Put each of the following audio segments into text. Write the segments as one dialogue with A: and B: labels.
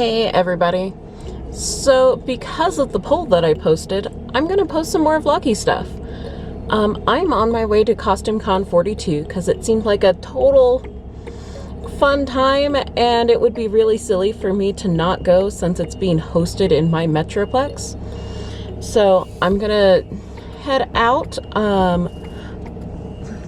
A: Hey everybody. So because of the poll that I posted, I'm going to post some more vloggy stuff. I'm on my way to Costume Con 42 because it seemed like a total fun time, and it would be really silly for me to not go since it's being hosted in my Metroplex. So I'm going to head out.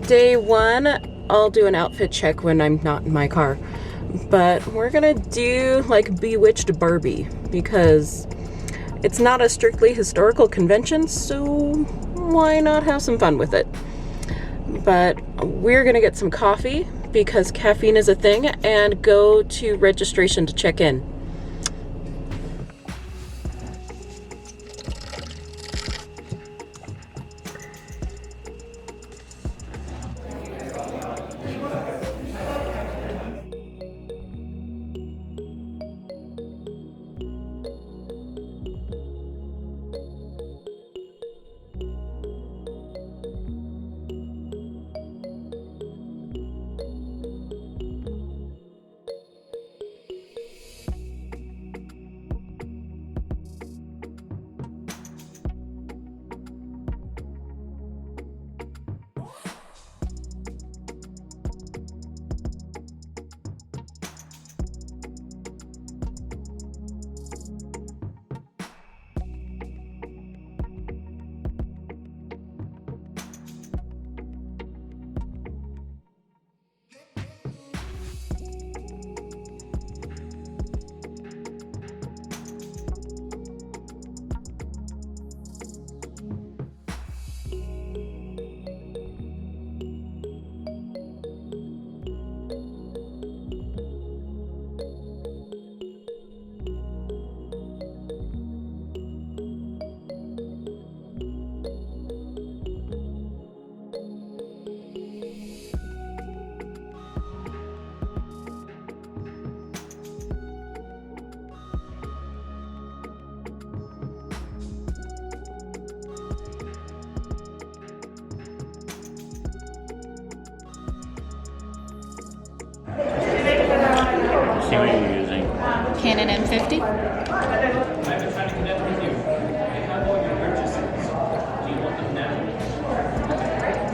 A: Day one, I'll do an outfit check when I'm not in my car. But we're gonna do like Bewitched Barbie because it's not a strictly historical convention, so why not have some fun with it? But we're gonna get some coffee because caffeine is a thing and go to registration to check in.
B: See what you're using.
C: Canon M50.
B: I've been trying to connect with you. I have all your purchases. Do you want them now?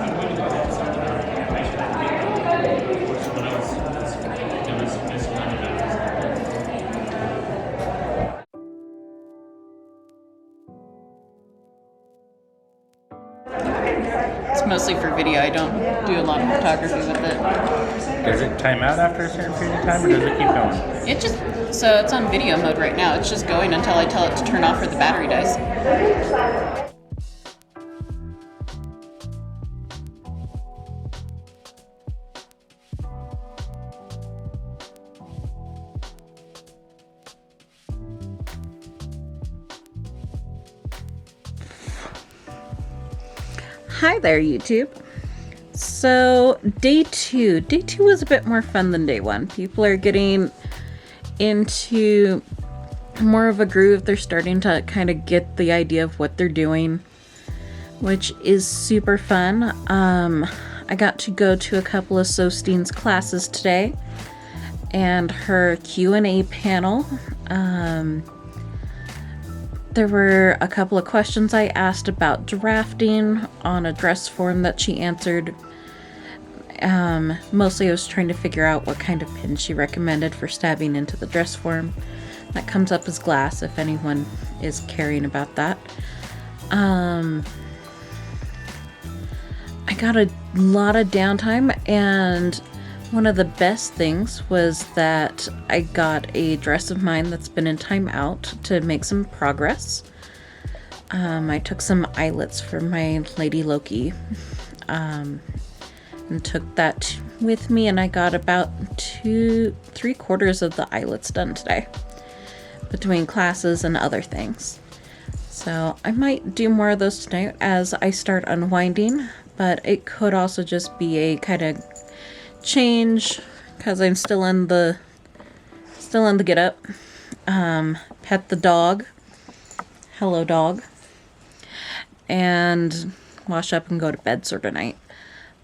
B: I'm going to go ahead and send them out. I should have to get for someone else. There was misalignment.
C: It's mostly for video. I don't do a lot of photography with it.
B: Does it time out after a certain period of time, or does it keep going?
C: So it's on video mode right now. It's just going until I tell it to turn off or the battery dies.
A: Hi there, YouTube. So day two was a bit more fun than day one. People are getting into more of a groove. They're starting to kind of get the idea of what they're doing, which is super fun. I got to go to a couple of Sostein's classes today and her Q&A panel. There were a couple of questions I asked about drafting on a dress form that she answered. Mostly I was trying to figure out what kind of pin she recommended for stabbing into the dress form. That comes up as glass if anyone is caring about that. I got a lot of downtime, and one of the best things was that I got a dress of mine that's been in timeout to make some progress. I took some eyelets for my Lady Loki and took that with me, and I got about 3/4 of the eyelets done today between classes and other things. So I might do more of those tonight as I start unwinding, but it could also just be a kind of change because I'm still in the get up. Pet the dog. Hello, dog. And wash up and go to bed sort of night.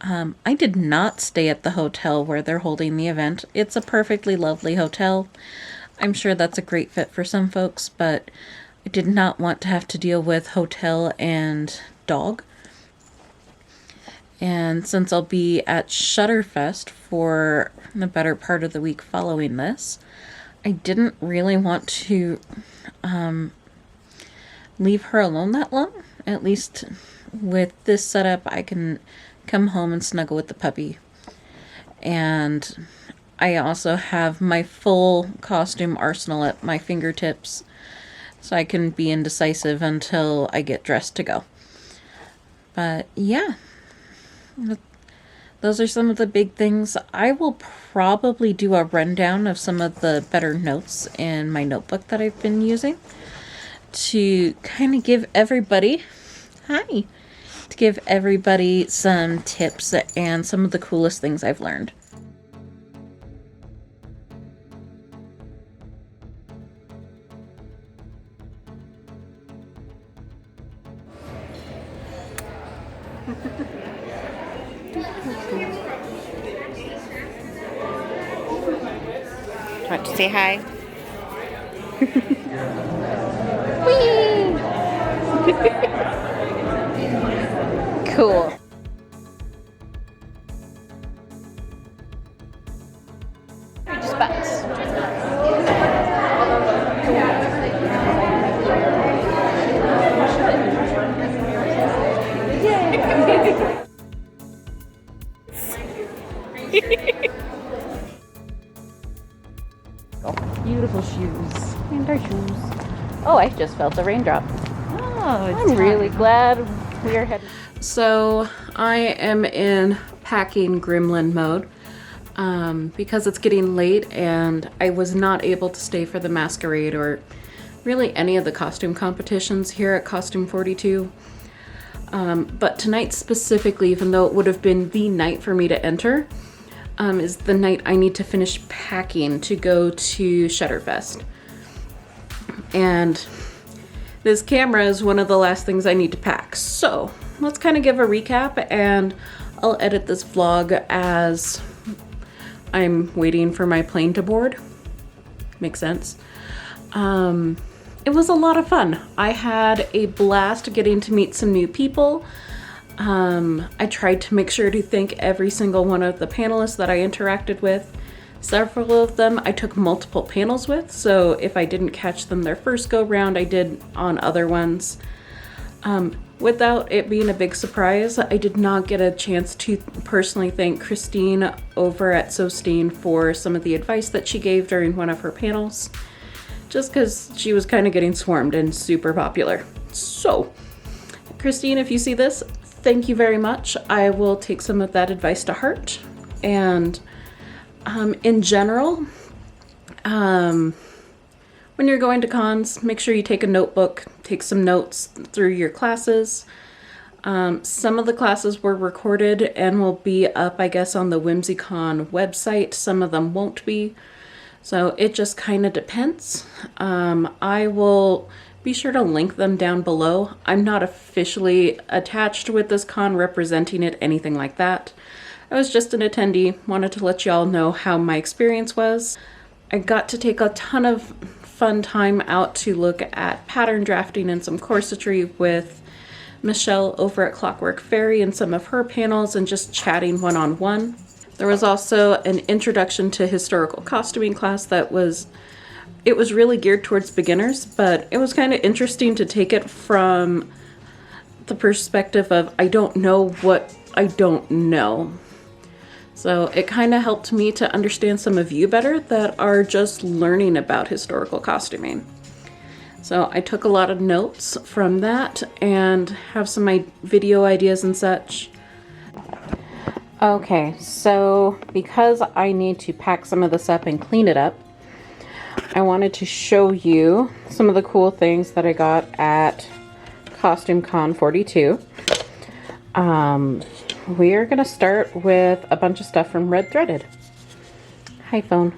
A: I did not stay at the hotel where they're holding the event. It's a perfectly lovely hotel. I'm sure that's a great fit for some folks, but I did not want to have to deal with hotel and dog. And since I'll be at Shutterfest for the better part of the week following this, I didn't really want to leave her alone that long. At least with this setup, I can come home and snuggle with the puppy. And I also have my full costume arsenal at my fingertips, so I can be indecisive until I get dressed to go. But yeah, those are some of the big things. I will probably do a rundown of some of the better notes in my notebook that I've been using to kind of give everybody, to give everybody some tips and some of the coolest things I've learned.
C: Want to say hi? Cool. Spots.
A: Beautiful shoes. And our shoes. Oh, I just felt a raindrop.
C: Oh,
A: I'm really glad we are headed. So I am in packing gremlin mode because it's getting late and I was not able to stay for the masquerade or really any of the costume competitions here at Costume 42. But tonight specifically, even though it would have been the night for me to enter, is the night I need to finish packing to go to Shutterfest. And this camera is one of the last things I need to pack. So let's kind of give a recap, and I'll edit this vlog as I'm waiting for my plane to board. Makes sense. It was a lot of fun. I had a blast getting to meet some new people. I tried to make sure to thank every single one of the panelists that I interacted with. Several of them I took multiple panels with, so if I didn't catch them their first go round, I did on other ones. Without it being a big surprise, I did not get a chance to personally thank Christine over at Sosteen for some of the advice that she gave during one of her panels, just because she was kind of getting swarmed and super popular. So, Christine, if you see this, thank you very much. I will take some of that advice to heart. And in general, when you're going to cons, make sure you take a notebook, take some notes through your classes. Some of the classes were recorded and will be up, I guess, on the WhimsyCon website. Some of them won't be. So it just kind of depends. I will be sure to link them down below. I'm not officially attached with this con, representing it, anything like that. I was just an attendee, wanted to let y'all know how my experience was. I got to take a ton of fun time out to look at pattern drafting and some corsetry with Michelle over at Clockwork Fairy and some of her panels and just chatting one-on-one. There was also an introduction to historical costuming class that was really geared towards beginners, but it was kind of interesting to take it from the perspective of I don't know what I don't know. So it kind of helped me to understand some of you better that are just learning about historical costuming. So I took a lot of notes from that and have some video ideas and such. Okay, so because I need to pack some of this up and clean it up, I wanted to show you some of the cool things that I got at Costume Con 42. We are going to start with a bunch of stuff from Red Threaded. Hi, phone.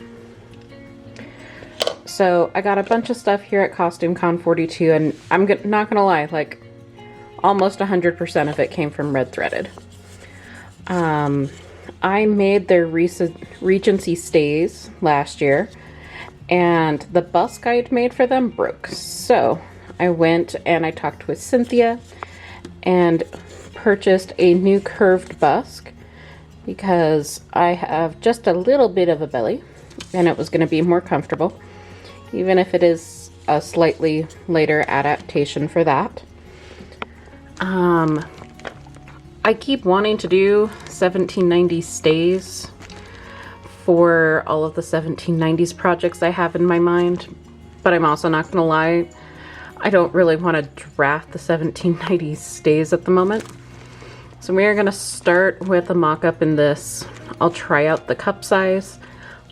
A: So I got a bunch of stuff here at Costume Con 42, and I'm not going to lie, like almost 100% of it came from Red Threaded. I made their Regency stays last year, and the busk I'd made for them broke. So I went and I talked with Cynthia and purchased a new curved busk because I have just a little bit of a belly and it was going to be more comfortable, even if it is a slightly later adaptation for that. I keep wanting to do 1790s stays for all of the 1790s projects I have in my mind, but I'm also not gonna lie, I don't really want to draft the 1790s stays at the moment. So we are gonna start with a mock-up in this. I'll try out the cup size.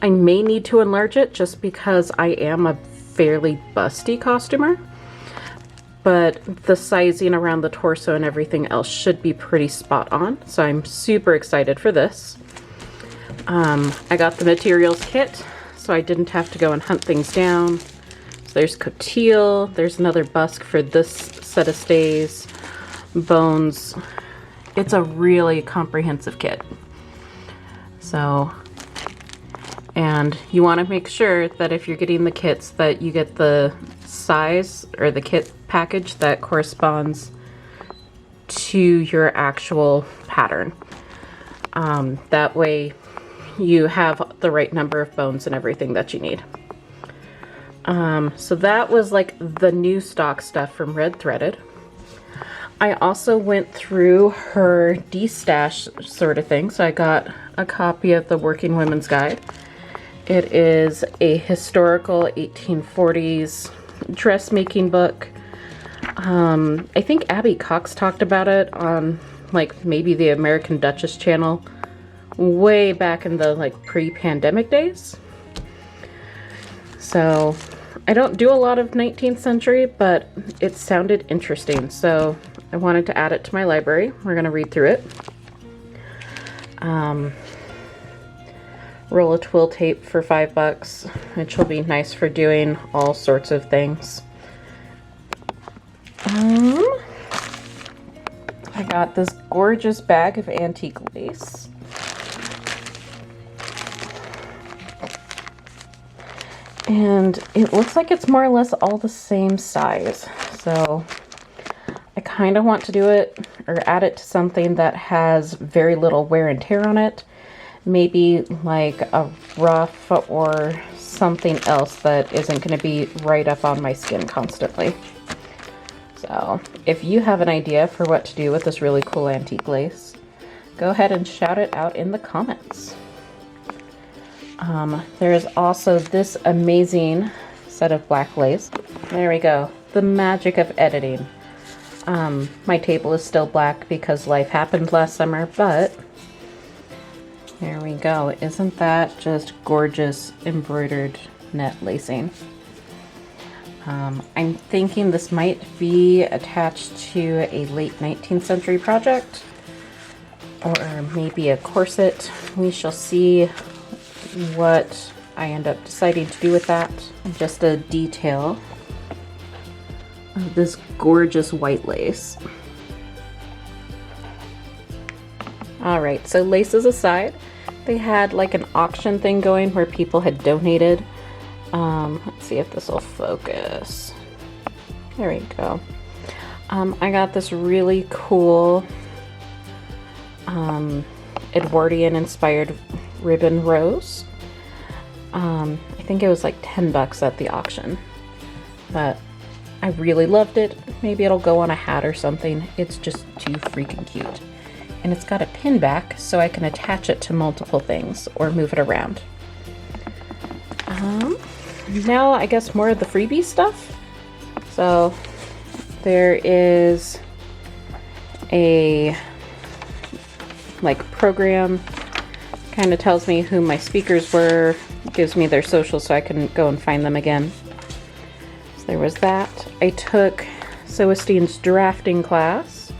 A: I may need to enlarge it just because I am a fairly busty costumer, but the sizing around the torso and everything else should be pretty spot on. So I'm super excited for this. I got the materials kit, so I didn't have to go and hunt things down. So there's coutil, there's another busk for this set of stays, bones. It's a really comprehensive kit. So, and you want to make sure that if you're getting the kits that you get the size or the kit package that corresponds to your actual pattern. That way you have the right number of bones and everything that you need. So that was like the new stock stuff from Red Threaded. I also went through her de-stash sort of thing. So I got a copy of the Working Women's Guide. It is a historical 1840s dressmaking book. I think Abby Cox talked about it on like maybe the American Duchess channel way back in the like pre-pandemic days. So I don't do a lot of 19th century, but it sounded interesting, so I wanted to add it to my library. We're gonna read through it. Roll of twill tape for $5, which will be nice for doing all sorts of things. I got this gorgeous bag of antique lace. And it looks like it's more or less all the same size. So I kind of want to do it or add it to something that has very little wear and tear on it. Maybe like a ruff or something else that isn't going to be right up on my skin constantly. So if you have an idea for what to do with this really cool antique lace, go ahead and shout it out in the comments. There is also this amazing set of black lace. There we go. The magic of editing. My table is still black because life happened last summer, but there we go. Isn't that just gorgeous embroidered net lacing? I'm thinking this might be attached to a late 19th century project or maybe a corset. We shall see what I end up deciding to do with that. Just a detail of this gorgeous white lace. All right, so laces aside, they had like an auction thing going where people had donated. Let's see if this will focus. There we go. I got this really cool Edwardian inspired ribbon rose. I think it was like $10 at the auction, but I really loved it. Maybe it'll go on a hat or something. It's just too freaking cute. And it's got a pin back so I can attach it to multiple things or move it around. Now I guess more of the freebie stuff. So there is a like program, kind of tells me who my speakers were, gives me their socials so I can go and find them again. So there was that. I took Soestein's drafting class.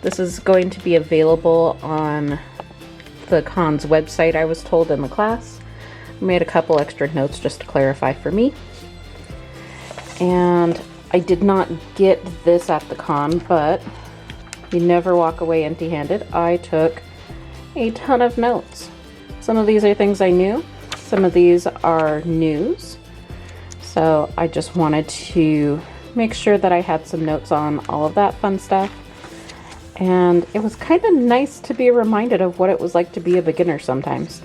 A: This is going to be available on the con's website, I was told, in the class. I made a couple extra notes just to clarify for me. And I did not get this at the con, but you never walk away empty-handed. I took a ton of notes. Some of these are things I knew. Some of these are news. So I just wanted to make sure that I had some notes on all of that fun stuff. And it was kind of nice to be reminded of what it was like to be a beginner sometimes.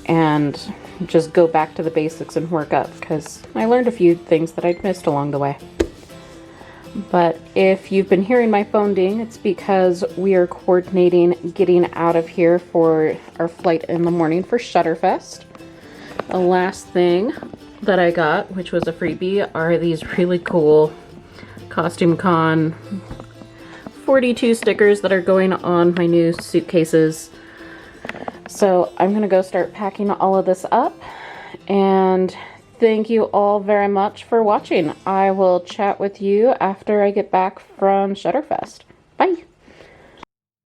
A: And just go back to the basics and work up, because I learned a few things that I'd missed along the way. But if you've been hearing my phone ding, it's because we are coordinating getting out of here for our flight in the morning for Shutterfest. The last thing that I got, which was a freebie, are these really cool Costume Con 42 stickers that are going on my new suitcases. So I'm gonna go start packing all of this up, and thank you all very much for watching. I will chat with you after I get back from Shutterfest. Bye!